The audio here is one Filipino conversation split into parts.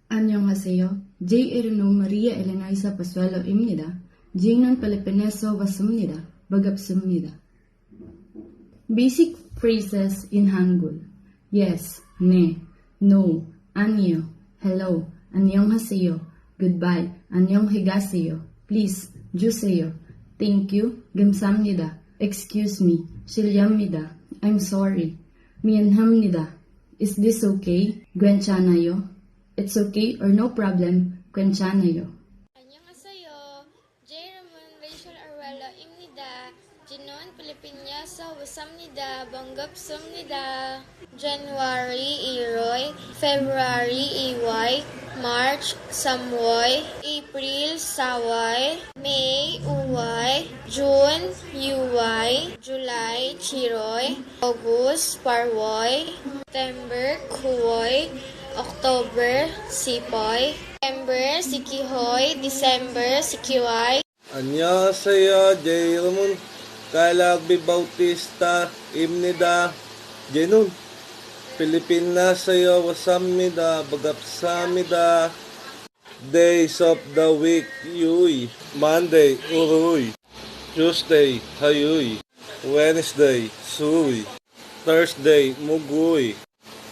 안녕하세요. 제 이름은 마ria Elena Pasuelo-입니다. 저는 필리핀에서 왔습니다. 반갑습니다. Basic phrases in Hangul. Yes, ne, no, 안녕, hello, 안녕하세요, goodbye, 안녕히가세요, please, 주세요, thank you, 감사합니다, excuse me, 실례합니다, I'm sorry, 미안합니다, is this okay, 괜찮아요, it's okay or no problem, 괜찮아요. 안녕하세요. Jeremon Rachel Arwelo-입니다. Jinon Pilipinyasa wasamnida banggapsumnida. January Iroy, February Iway, March Samwoy, April Saway, May Uway, June Uway, July Chiroy, August Parwoy, September Kuwoy, October Sipoy, November Sikihoy, December Sikiway. 안녕하세요. 제이름은 Kalagbi Bautista 입니다. 제nun Pilipinas sayo wasamnida bagapsamida. Days of the week yuy. Monday uruy. Tuesday hayuy. Wednesday suy. Thursday muguy.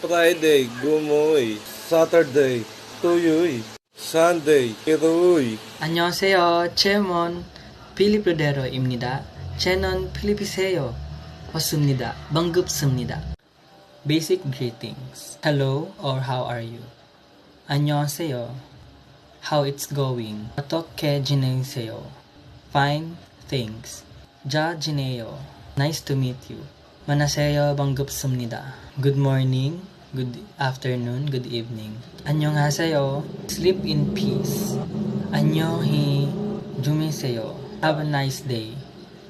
Friday gumoy. Saturday tuyuy. Sunday iruy. 안녕하세요. 제몬 필리프데로입니다. 제넌 필리피세요. 왔습니다. 반갑습니다. Basic greetings. Hello or how are you? 안녕하세요. How it's going? 어떻게 지내세요? Fine, thanks. 자 지내요. Nice to meet you. 만나세요. 반갑습니다. Good morning, good afternoon, good evening. 안녕하세요. Sleep in peace. 안녕히 주무세요. Have a nice day.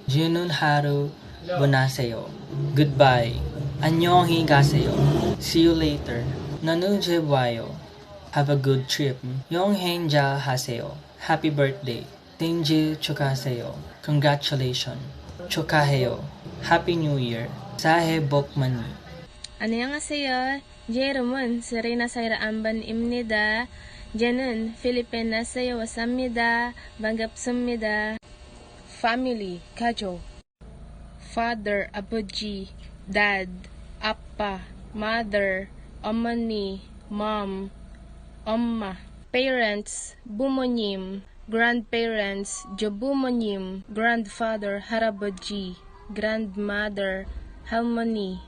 좋은 하루 보내세요. Goodbye. 안녕히 가세요. See you later. 나누제 봐요. Have a good trip. 여행 잘 하세요. Happy birthday. 생일 축하하세요. Congratulations. 축하해요. Happy New Year. 새해 복 많이. 안녕하세요. Jeremon Serena Saira Amban입니다. 저는 필리핀에서 왔습니다. 반갑습니다. Family, 가족. Father, 아버지, dad, 아빠, mother, 어머니, mom, 엄마. Parents, 부모님, grandparents, 조부모님, grandfather, 할아버지, grandmother, 할머니.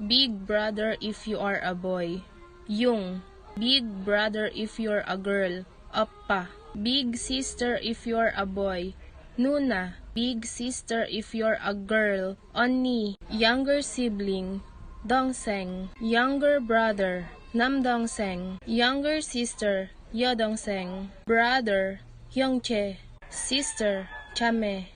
Big brother if you are a boy. Yung. Big brother if you're a girl. Appa. Big sister if you're a boy. Nuna. Big sister if you're a girl. Oni. Younger sibling. Dongseng. Younger brother. Namdongseng. Younger sister. Yodongseng. Brother. Yongche. Sister. Chame.